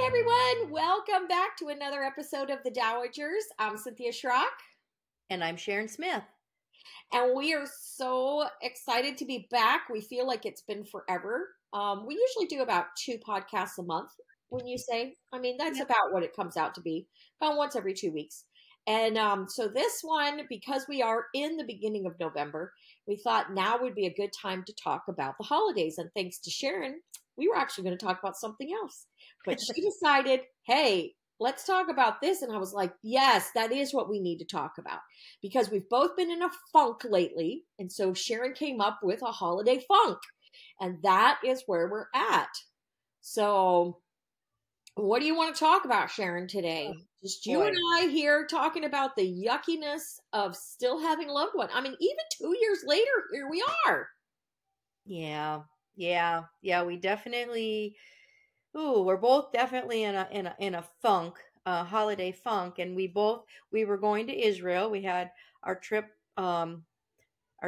everyone. Welcome back to another episode of The Dowagers. I'm Cynthia Sharon. And I'm Sharon Smith. And we are so excited to be back. We feel like it's been forever. We usually do about 2 podcasts a month, wouldn't you say? I mean, that's about what it comes out to be, about once every 2 weeks. And so this one, because we are in the beginning of November, we thought now would be a good time to talk about the holidays. And thanks to Sharon, we were actually going to talk about something else. But she decided, hey, let's talk about this. And I was like, yes, that is what we need to talk about. Because we've both been in a funk lately. And so Sharon came up with a holiday funk. And that is where we're at. So what do you want to talk about, Sharon, today? Just you and I here talking about the yuckiness of still having a loved one. I mean, even 2 years later, here we are. Yeah. We definitely, we're both definitely in a funk, holiday funk. And we were going to Israel. We had our trip, our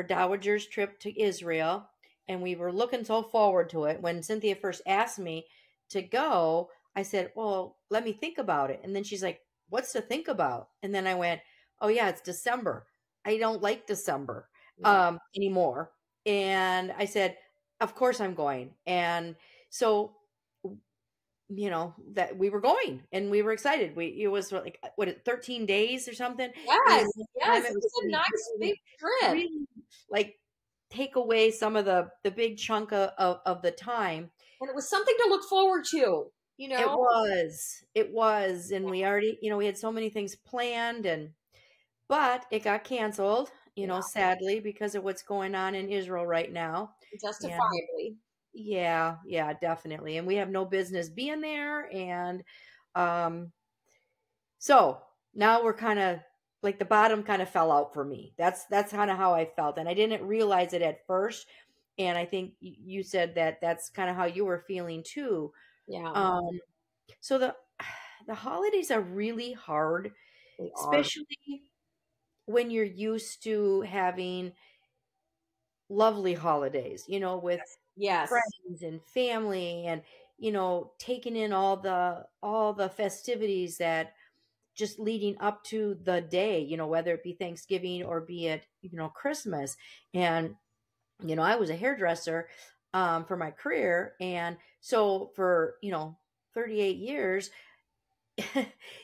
Dowager's trip to Israel. And we were looking so forward to it. When Cynthia first asked me to go, I said, well, let me think about it. And then she's like, what's to think about? And then I went, oh yeah, it's December. I don't like December anymore. And I said, of course I'm going. And so, that we were going and we were excited. It was like, 13 days or something? Yes. It was a nice big trip. Really, like, take away some of the big chunk of the time. And it was something to look forward to, It was. And we already, we had so many things planned but it got canceled, sadly, because of what's going on in Israel right now. Justifiably. Yeah, definitely. And we have no business being there. And so now we're kind of like the bottom kind of fell out for me. That's kind of how I felt. And I didn't realize it at first. And I think you said that's kind of how you were feeling too. Yeah. So the holidays are really hard, especially when you're used to having lovely holidays, with friends and family and, taking in all the festivities that just leading up to the day, whether it be Thanksgiving or be it, Christmas. And, I was a hairdresser for my career. And so for, 38 years,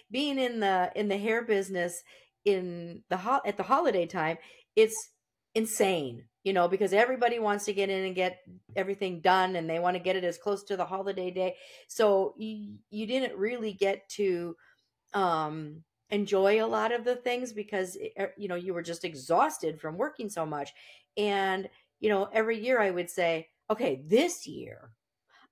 being in the hair business at the holiday time, it's insane, because everybody wants to get in and get everything done and they want to get it as close to the holiday day. So you didn't really get to enjoy a lot of the things because, you were just exhausted from working so much. And, every year I would say, okay, this year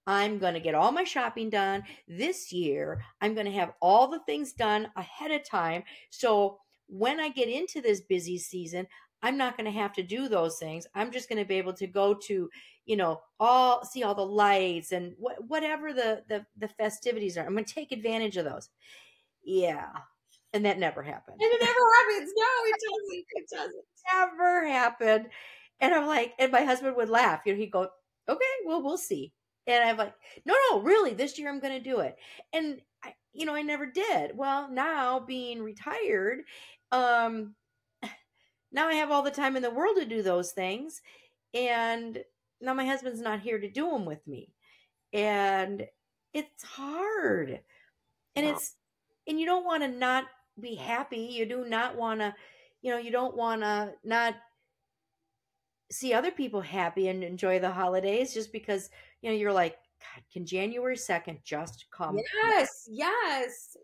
I'm going to get all my shopping done. This year I'm going to have all the things done ahead of time. So when I get into this busy season, I'm not going to have to do those things. I'm just going to be able to go to, see all the lights and whatever the festivities are. I'm going to take advantage of those. Yeah. And that never happened. And it never happens. No, it doesn't. It doesn't. Never happened. And I'm like, and my husband would laugh. He'd go, okay, well, we'll see. And I'm like, no, really, this year I'm going to do it. And I never did. Well, now being retired, now I have all the time in the world to do those things. And now my husband's not here to do them with me. And it's hard. And and you don't want to not be happy. You do not want to, you don't want to not see other people happy and enjoy the holidays just because, you're like, God, can January 2nd just come? Yes.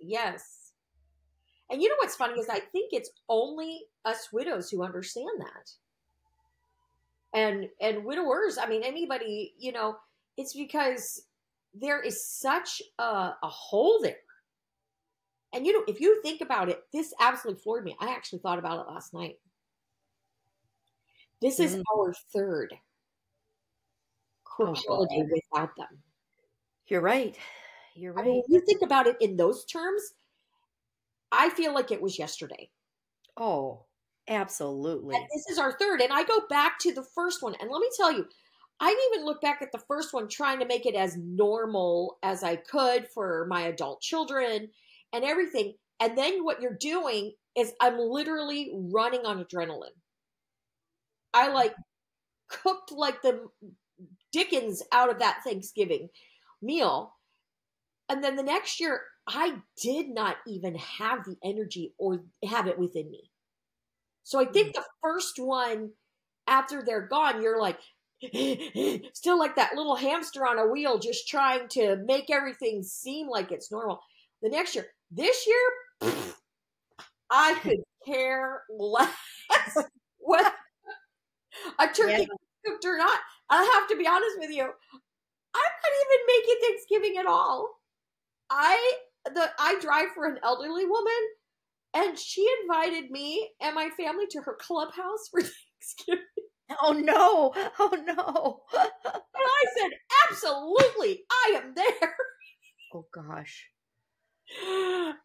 And what's funny is I think it's only us widows who understand that. And widowers, I mean, anybody, it's because there is such a hole there. And, if you think about it, this absolutely floored me. I actually thought about it last night. This is our third holiday without them. You're right. I mean, you think about it in those terms, I feel like it was yesterday. Oh, absolutely. And this is our third. And I go back to the first one. And let me tell you, I even look back at the first one, trying to make it as normal as I could for my adult children and everything. And then what you're doing is I'm literally running on adrenaline. I like cooked like the Dickens out of that Thanksgiving meal. And then the next year, I did not even have the energy or have it within me. So I think the first one, after they're gone, you're like, still like that little hamster on a wheel, just trying to make everything seem like it's normal. The next year, this year, I could care less whether a turkey cooked or not. I have to be honest with you. I'm not even making Thanksgiving at all. I drive for an elderly woman, and she invited me and my family to her clubhouse for Thanksgiving. Oh no! Oh no! And I said, absolutely, I am there. Oh gosh. And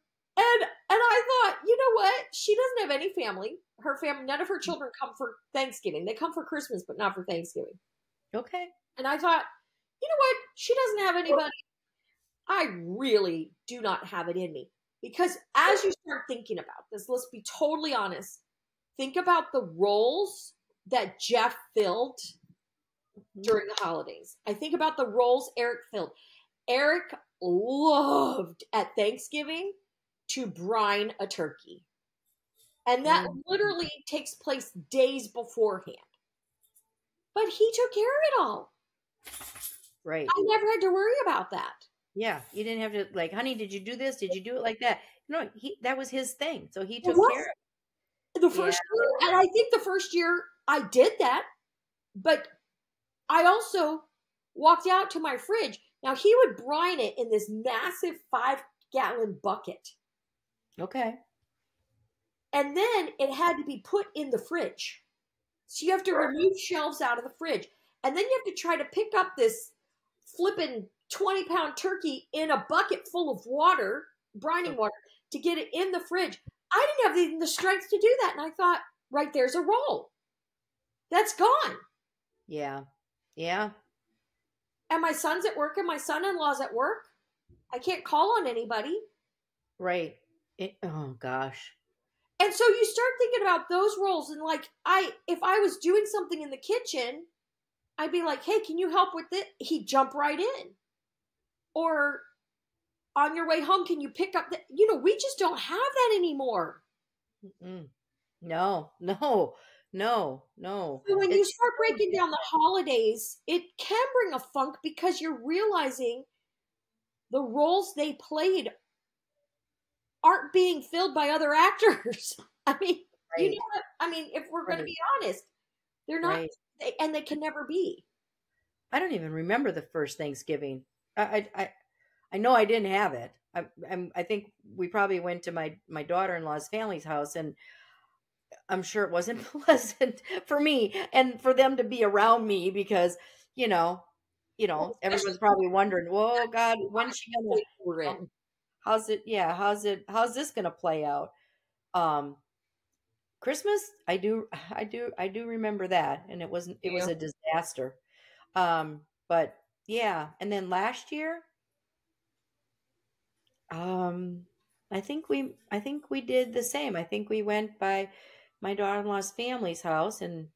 I thought, you know what? She doesn't have any family. Her family, none of her children come for Thanksgiving. They come for Christmas, but not for Thanksgiving. Okay. And I thought, you know what? She doesn't have anybody. I really do not have it in me. Because as you start thinking about this, let's be totally honest. Think about the roles that Jeff filled during the holidays. I think about the roles Eric filled. Eric loved at Thanksgiving to brine a turkey. And that literally takes place days beforehand. But he took care of it all. Right. I never had to worry about that. Yeah. You didn't have to, like, honey, did you do this? Did you do it like that? No, that was his thing. So he took care of it. The first year, and I think the first year I did that, but I also walked out to my fridge. Now he would brine it in this massive 5-gallon bucket. Okay. And then it had to be put in the fridge. So you have to remove shelves out of the fridge. And then you have to try to pick up this flippin' 20-pound turkey in a bucket full of water, brining water, to get it in the fridge. I didn't have the strength to do that. And I thought, right there's a roll. That's gone. Yeah. Yeah. And my son's at work and my son-in-law's at work. I can't call on anybody. Right. Oh gosh. And so you start thinking about those roles, and like if I was doing something in the kitchen, I'd be like, hey, can you help with it? He'd jump right in. Or on your way home, can you pick up we just don't have that anymore. Mm-mm. No. So when you start breaking down the holidays, it can bring a funk because you're realizing the roles they played aren't being filled by other actors. I mean, you know what? I mean, if we're going to be honest, they're not, and they can never be. I don't even remember the first Thanksgiving. I know I didn't have it. I think we probably went to my daughter-in-law's family's house, and I'm sure it wasn't pleasant for me and for them to be around me because, everyone's probably wondering, whoa, God, when's she gonna, how's this gonna play out? Christmas, I do remember that, and it was a disaster. But yeah, and then last year, I think we did the same. I think we went by my daughter-in-law's family's house, and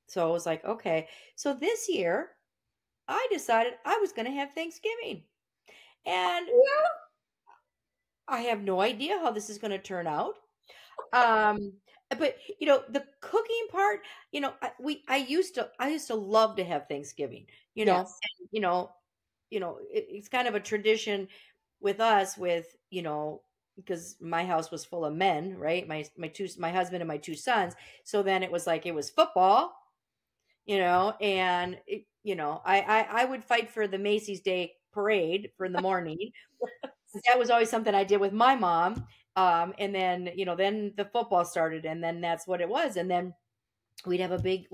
so I was like, okay. So this year, I decided I was going to have Thanksgiving, and I have no idea how this is going to turn out. But the cooking part, I used to love to have Thanksgiving, and, it's kind of a tradition with us because my house was full of men, right? My husband and my two sons. So then it was football, and I would fight for the Macy's Day Parade for in the morning. That was always something I did with my mom. And then, then the football started, and then that's what it was. And then we'd have a big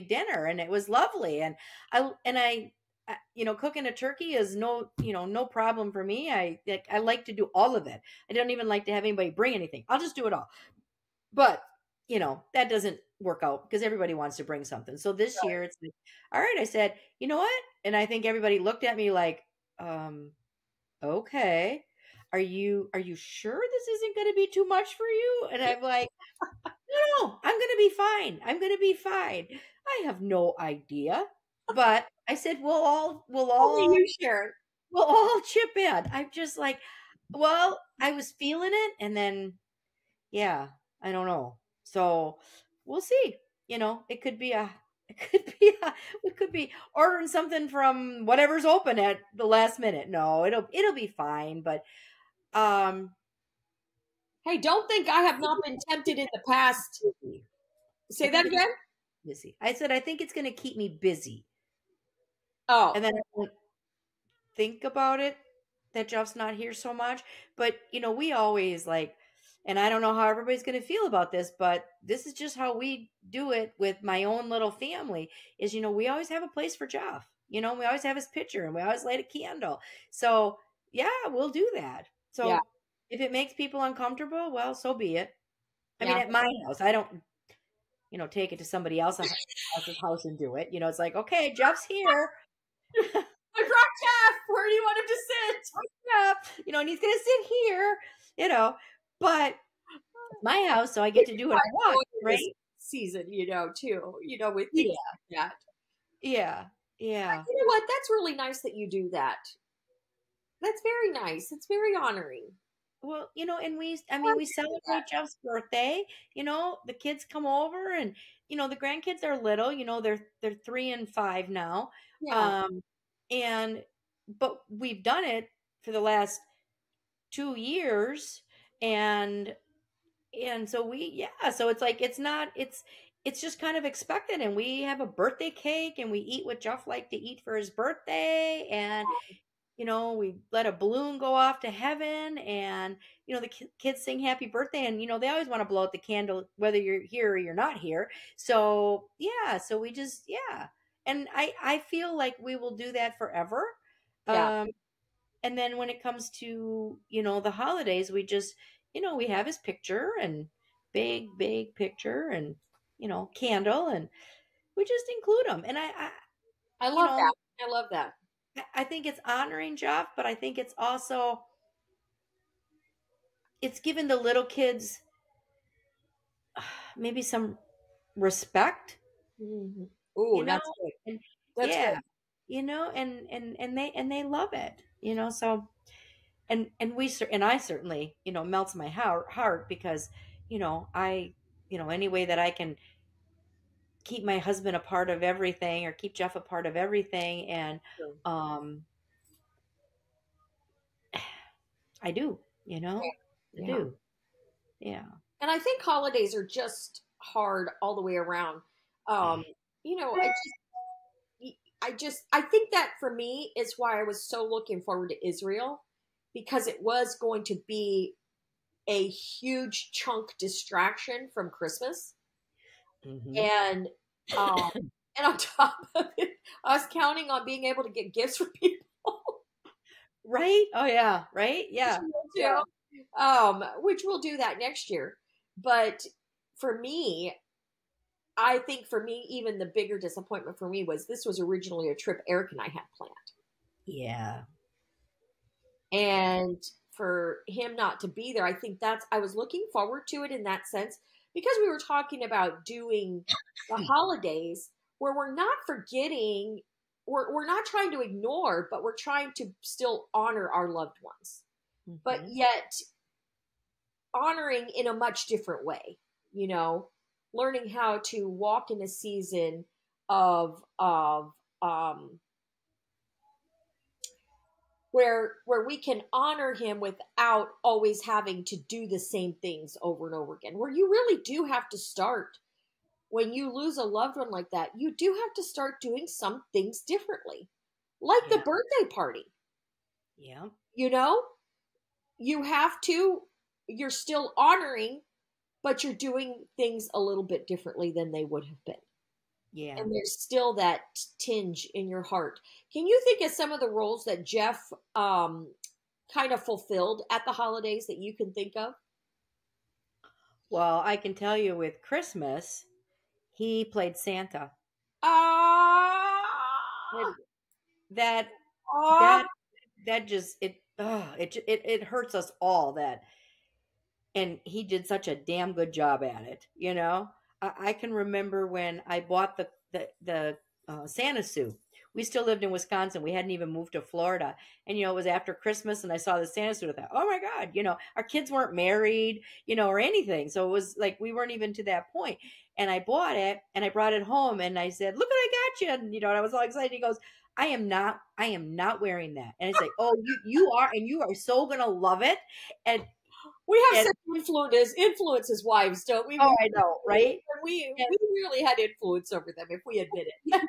dinner, and it was lovely. And I cooking a turkey is no problem for me. I like to do all of it. I don't even like to have anybody bring anything. I'll just do it all. But, that doesn't work out because everybody wants to bring something. So this year it's like, all right, I said, you know what? And I think everybody looked at me like, okay, are you sure this isn't going to be too much for you? And I'm like, no, I'm going to be fine. I'm going to be fine. I have no idea, but I said Only you, Sharon. we'll all chip in. I'm just like, well, I was feeling it, and then yeah, I don't know. So we'll see. It could be we could be ordering something from whatever's open at the last minute. No, it'll be fine. But um, Hey, don't think I have not been tempted in the past. I Say think that again? busy. I said I think it's going to keep me busy, Oh, and then I won't think about it that Jeff's not here so much. But we always like, and I don't know how everybody's going to feel about this, but this is just how we do it with my own little family. Is we always have a place for Jeff. We always have his picture, and we always light a candle. So yeah, we'll do that. yeah, So if it makes people uncomfortable, well, so be it. I mean, yeah. at my house, I don't, take it to somebody else's house and do it. It's like, okay, Jeff's here. I brought Jeff. Where do you want him to sit? Yeah, and he's gonna sit here, but it's my house, so I get to do what I want, right? Season, too, with Yeah, things like that. yeah, yeah. You know what? That's really nice that you do that. That's very nice. It's very honoring. Well, we celebrate Jeff's birthday. The kids come over, and the grandkids are little. They're 3 and 5 now. Yeah, Um, and but we've done it for the last 2 years, and so so it's like it's just kind of expected, and we have a birthday cake, and we eat what Jeff liked to eat for his birthday, and we let a balloon go off to heaven, and the kids sing happy birthday, and they always want to blow out the candle whether you're here or you're not here. So yeah, so we just and I feel like we will do that forever. yeah. um and then when it comes to the holidays, we just we have his picture, and big picture, and candle, and we just include him. And I I you love know that. I love that. I think it's honoring Jeff, but I think it's also it's given the little kids maybe some respect, Mm-hmm. you Oh, know, that's good. and That's yeah, good. and they love it, so and I certainly, melts my heart because, I, any way that I can keep my husband a part of everything, or keep Jeff a part of everything, and Sure. um I do, I Yeah. do. Yeah. And I think holidays are just hard all the way around. Um, you know, I just, I think that for me is why I was so looking forward to Israel, because it was going to be a huge chunk distraction from Christmas. Hmm. And, um, and on top of it, I was counting on being able to get gifts for people. Right? Oh yeah, right? Yeah. Yeah. Which we'll do that next year. But for me, I think for me, even the bigger disappointment for me was this was originally a trip Eric and I had planned. Yeah. And for him not to be there, I think I was looking forward to it in that sense, because we were talking about doing the holidays where we're not forgetting, we're not trying to ignore, but we're trying to still honor our loved ones, but Hmm. yet honoring in a much different way, learning how to walk in a season of where we can honor him without always having to do the same things over and over again. Where you really do have to start, when you lose a loved one like that, you do have to start doing some things differently, like the Yeah. birthday party. Yeah. You know, you have to, you're still honoring, but you're doing things a little bit differently than they would have been. Yeah. And there's still that tinge in your heart. Can you think of some of the roles that Jeff kind of fulfilled at the holidays that you can think of? Well, I can tell you with Christmas, He played Santa. Ah, And that ah. that that just it hurts us all that, and he did such a damn good job at it. I can remember when I bought the Santa suit. We still lived in Wisconsin. We hadn't even moved to Florida, and it was after Christmas, and I saw the Santa suit. I thought, oh my god, our kids weren't married, or anything, so it was like we weren't even to that point. And I bought it, and I brought it home, and I said, "Look what I got you!" And and I was all excited. He goes, I am not wearing that." And I say, "Oh, you are, and you are so gonna love it." And We have and such influence as wives, don't we? oh, I know, right? And We really had influence over them if we admit it.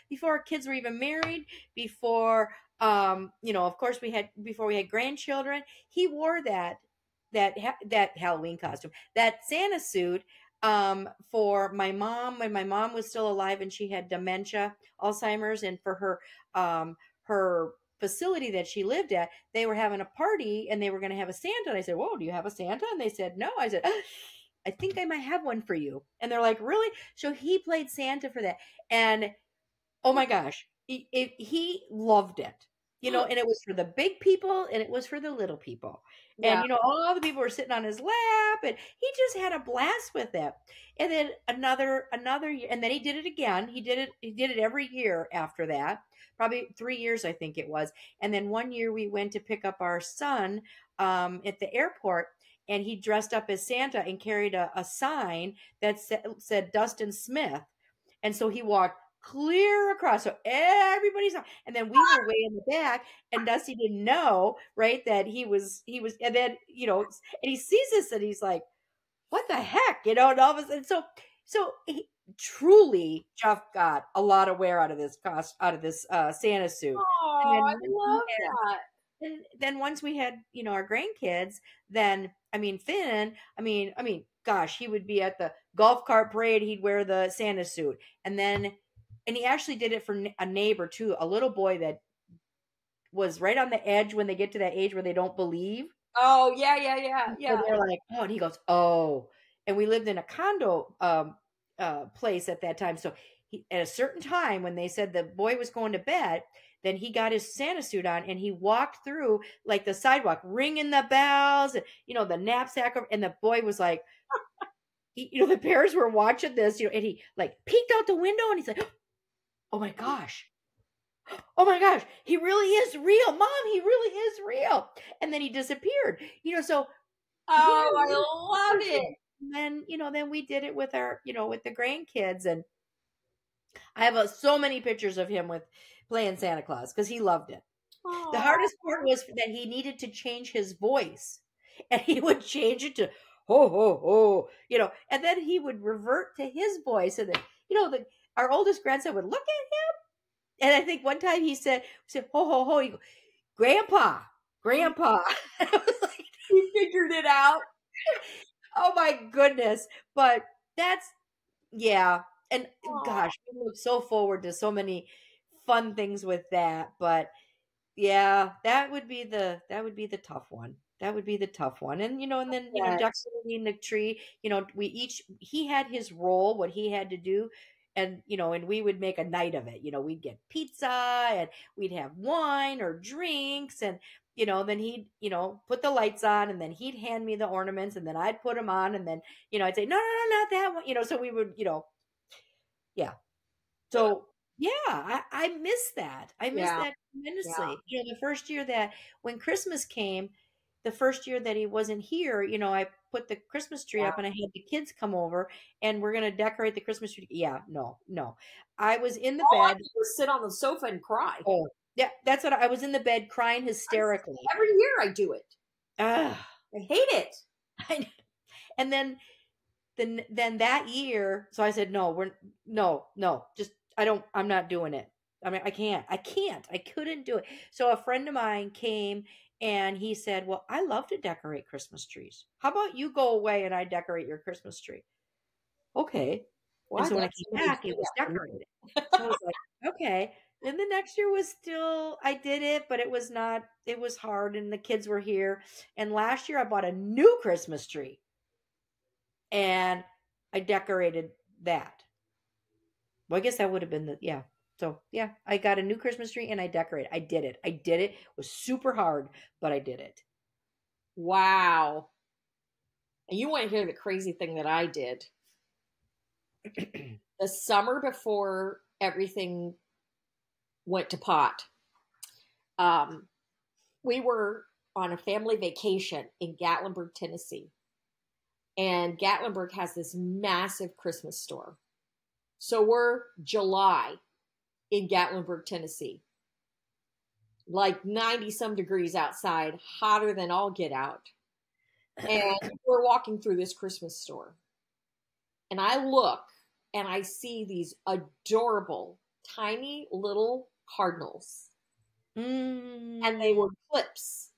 before our kids were even married, before of course before we had grandchildren, he wore that Halloween costume, that Santa suit, for my mom when my mom was still alive and she had dementia, Alzheimer's, and for her facility that she lived at, they were having a party and they were going to have a Santa. And I said, "Whoa, do you have a Santa?" And they said, "No." I said, "I think I might have one for you." And they're like, "Really?" So he played Santa for that. And oh my gosh, he loved it. And it was for the big people and it was for the little people. Yeah. And all the people were sitting on his lap, and he just had a blast with it. And then another year, and then he did it again. He did it every year after that. Probably 3 years, I think it was. And then one year we went to pick up our son at the airport, and he dressed up as Santa and carried a sign that said Dustin Smith. And so he walked clear across, so everybody saw. And then we were way in the back, and Dusty didn't know, right, that he was. And then and he sees this, and he's like, "What the heck?" And all of a sudden, so truly, Jeff got a lot of wear out of this Santa suit. And Oh, I then love that. and then once we had, our grandkids, then I mean Finn, gosh, he would be at the golf cart parade, he'd wear the Santa suit. And he actually did it for a neighbor too, a little boy that was right on the edge when they get to that age where they don't believe. Oh, yeah, yeah, yeah, So yeah. they're like, "Oh," and he goes, "Oh." And we lived in a condo place at that time. So at a certain time when they said the boy was going to bed, then he got his Santa suit on and he walked through like the sidewalk, ringing the bells, and the knapsack, and the boy was like, the parents were watching this, and he like peeked out the window and he's like, "Oh my gosh. Oh my gosh, he really is real. Mom, he really is real." And then he disappeared. So he had Oh, a I little love it. person. And then, then we did it with with the grandkids. And I have so many pictures of him with playing Santa Claus because he loved it. The Oh, hardest part was that he needed to change his voice, and he would change it to ho ho ho, and then he would revert to his voice, and then our oldest grandson would look at him, and I think one time he said ho ho ho, he go, "Grandpa, grandpa." I was like, he figured it out. oh my goodness. But that's, yeah. And Oh, gosh, we look so forward to so many fun things with that. But yeah, that would be the tough one. That would be the tough one. And and then yes. decorating the tree. He had his role, what he had to do, and we would make a night of it. We'd get pizza and we'd have wine or drinks, and then he'd put the lights on, and then he'd hand me the ornaments, and then I'd put them on, and then I'd say, "No, no, no, not that one." So we would, yeah. So yeah, I miss that. I miss Yeah, that yeah. tremendously. The first year that when Christmas came, the first year that he wasn't here, I put the Christmas tree Yeah. up and I had the kids come over and we're gonna decorate the Christmas tree. Yeah, no, no. I was in the All I bed. did was sit on the sofa and cry. Oh, yeah, that's what I was in the bed crying hysterically. Every year I do it. Ah, I hate it. and then that year, so I said, "No, no, just I'm not doing it. I couldn't do it." So a friend of mine came and he said, "Well, I love to decorate Christmas trees. How about you go away and I decorate your Christmas tree?" Okay. Well, And I'd so when like I came somebody to back, do it was that for me. decorated. So I was like, "Okay." Then the next year was still, I did it, but it was hard and the kids were here. And last year I bought a new Christmas tree. And I decorated that. Well, I guess that would have been yeah. So yeah, I got a new Christmas tree and I decorated. I did it. I did it. It was super hard, but I did Wow. And you want to hear the crazy thing that I did? it. The summer before everything went to pot, um, we were on a family vacation in Gatlinburg, Tennessee. And Gatlinburg has this massive Christmas store. So we're July in Gatlinburg, Tennessee, like 90 some degrees outside, hotter than all get out. And we're walking through this Christmas store. And I look and I see these adorable, tiny little cardinals. And they were clips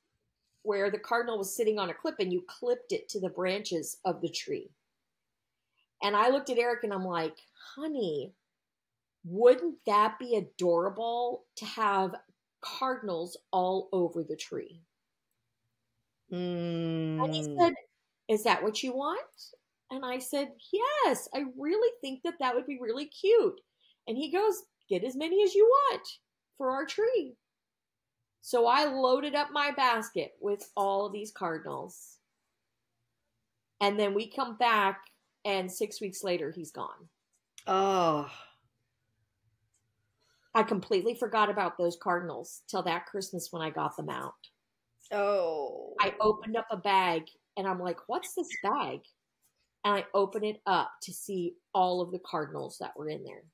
where the cardinal was sitting on a clip and you clipped it to the branches of the tree. And I looked at Eric and I'm like, honey, wouldn't that be adorable to have cardinals all over the tree? And he said, is that what you want? And I said, yes, I really think that that would be really cute. And he goes, get as many as you want for our tree. So I loaded up my basket with all of these cardinals. And then we come back, and 6 weeks later, he's gone. Oh. I completely forgot about those cardinals till that Christmas when I got them out. Oh. I opened up a bag, and I'm like, what's this bag? And I open it up to see all of the cardinals that were in there.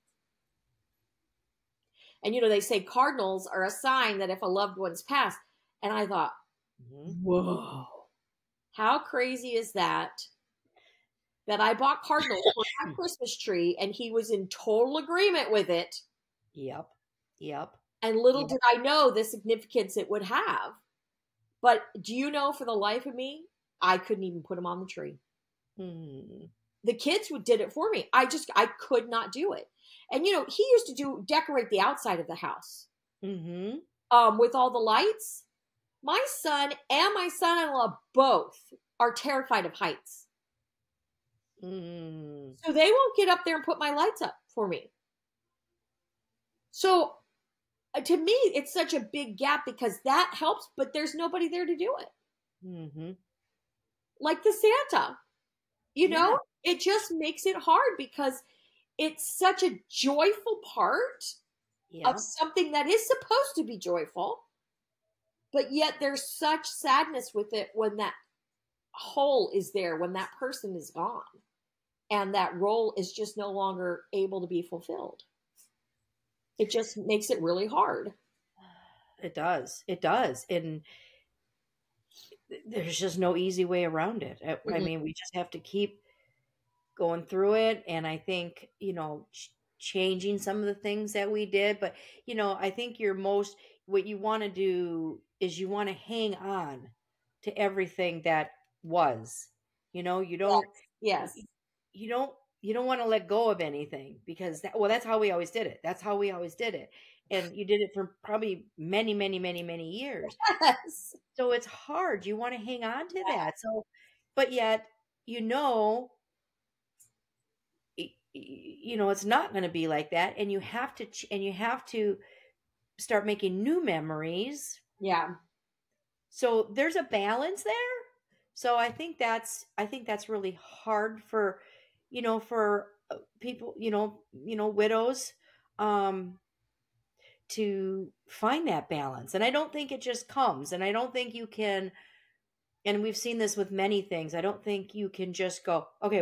And, they say cardinals are a sign that if a loved one's passed. And I thought, whoa, how crazy is that? That I bought cardinals for my Christmas tree and he was in total agreement with it. Yep. And little did I know the significance it would have. But do you know, for the life of me, I couldn't even put them on the tree. The kids did it for me. I could not do it. And he used to decorate the outside of the house, with all the lights. My son and my son-in-law both are terrified of heights, so they won't get up there and put my lights up for me. So to me, it's such a big gap because that helps, but there's nobody there to do it. Like the Santa, it just makes it hard because it's such a joyful part of something that is supposed to be joyful, but yet there's such sadness with it when that hole is there, when that person is gone, and that role is just no longer able to be fulfilled. It just makes it really hard. It does. And there's just no easy way around it. I mean, we just have to keep going through it. And I think, changing some of the things that we did. But, I think what you want to do is you want to hang on to everything that was, you don't, yes. You don't want to let go of anything because that's how we always did it. And you did it for probably many, many, many, many years. Yes. So it's hard. You want to hang on to that. So, but yet, it's not going to be like that. And you have to start making new memories. Yeah. So there's a balance there. So I think that's really hard for, for people, widows, to find that balance. And I don't think it just comes. And I don't think you can, and we've seen this with many things. I don't think you can just go, okay,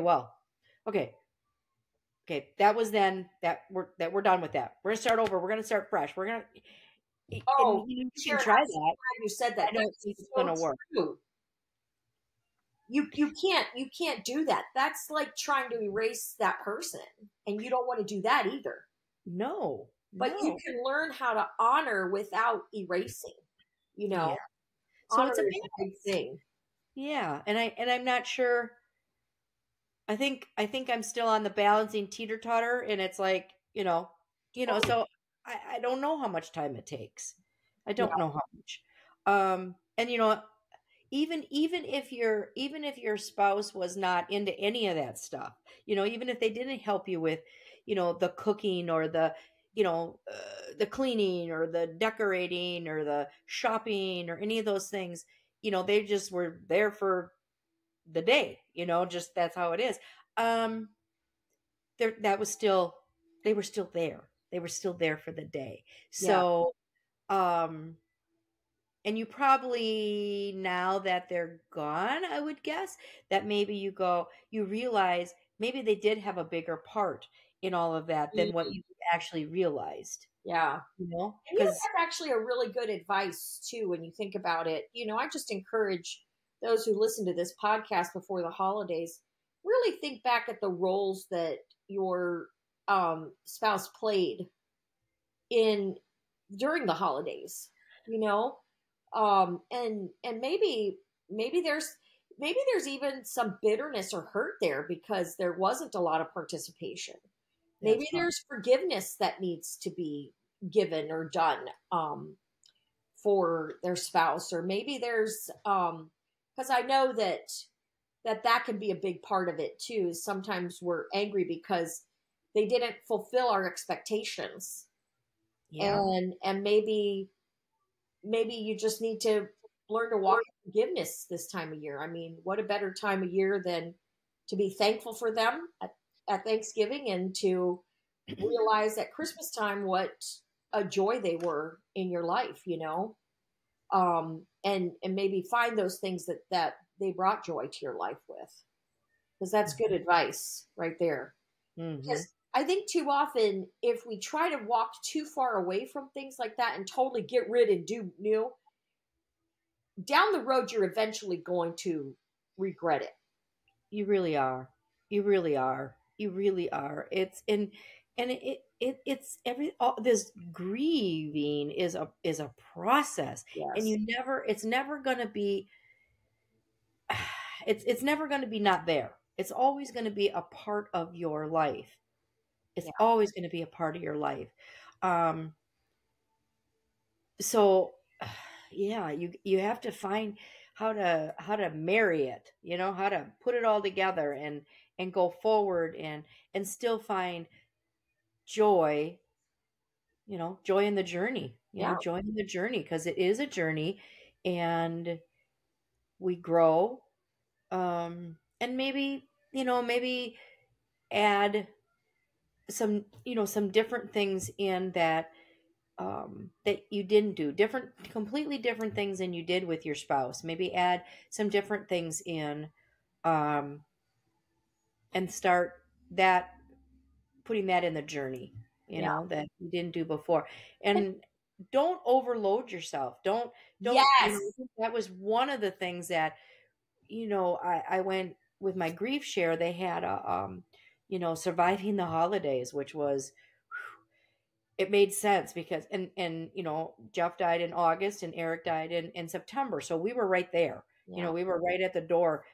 that was then that we're done with that. We're going to start over. We're going to start fresh. We're going to, you can try that. You said that. I don't think it's going to work. You can't do that. That's like trying to erase that person, and you don't want to do that either. No. But you can learn how to honor without erasing. Yeah. So it's a big thing. Yeah, and I'm not sure. I think I'm still on the balancing teeter-totter, and it's like, so I don't know how much time it takes. I don't know how much. And even if your spouse was not into any of that stuff, even if they didn't help you with, the cooking or the cleaning or the decorating or the shopping or any of those things, they just were there for the day, just that's how it is. Um, there that was still They were still there. They were still there for the day. Yeah. So, um, and you probably, now that they're gone, I would guess that maybe you realize maybe they did have a bigger part in all of that than what Mm, you actually realized, yeah. And because that's actually a really good advice too when you think about it. I just encourage those who listen to this podcast before the holidays really think back at the roles that your spouse played in during the holidays. You know, and maybe there's even some bitterness or hurt there because there wasn't a lot of participation. that's Maybe fun. there's forgiveness that needs to be given or done for their spouse, or maybe there's because I know that can be a big part of it too. Sometimes we're angry because they didn't fulfill our expectations, Yeah. and maybe you just need to learn to walk in forgiveness this time of year. I mean, what a better time of year than to be thankful for them at Thanksgiving, and to realize at Christmas time what a joy they were in your life. And maybe find those things that they brought joy to your life with, because that's good advice right there. Mm-hmm. Because I think too often, if we try to walk too far away from things like that and totally get rid and do new, down the road, you're eventually going to regret it. You really are. You really are. You really are. It's this grieving is a process, and Yes. it's never going to be it's never going to be not there. It's always going to be a part of your life. It's Yeah. always going to be a part of your life. Um, so yeah, you have to find how to marry it, how to put it all together and go forward and still find joy, joy in the journey, Yeah. joy in the journey, because it is a journey, and we grow, and maybe add some different things in that you didn't do, completely different things than you did with your spouse. Maybe add some different things in, um, and start that putting that in the journey, Yeah. that you didn't do before. And And don't overload yourself. Don't, I yes. think that was one of the things that, I went with my grief share. They had surviving the holidays, which was, it made sense because Jeff died in August and Eric died in September, so we were right there. Yeah. We were right at the door,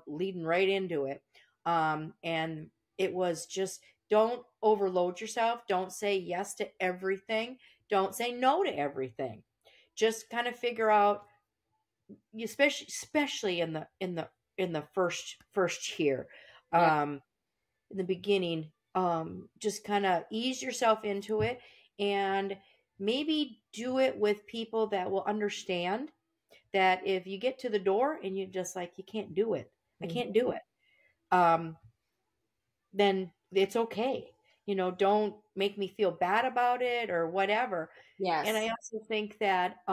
leading right into it. And it was just, don't overload yourself. Don't say yes to everything. Don't say no to everything. Just kind of figure out, especially in the first year, Yeah. um in the beginning, just kind of ease yourself into it, and maybe do it with people that will understand that if you get to the door and you just like, you can't do it, I can't Mhm. do it, um, then it's okay. Don't make me feel bad about it or whatever. And I Yes. also think that,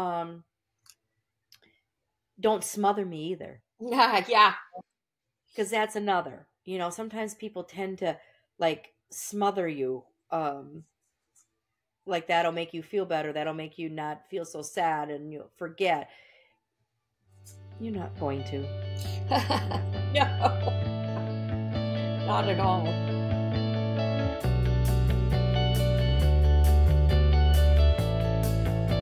don't smother me either, Yeah. Yeah. because that's another, sometimes people tend to like smother you, like that'll make you feel better, that'll make you not feel so sad and you'll forget. You're not going to. No, not at all.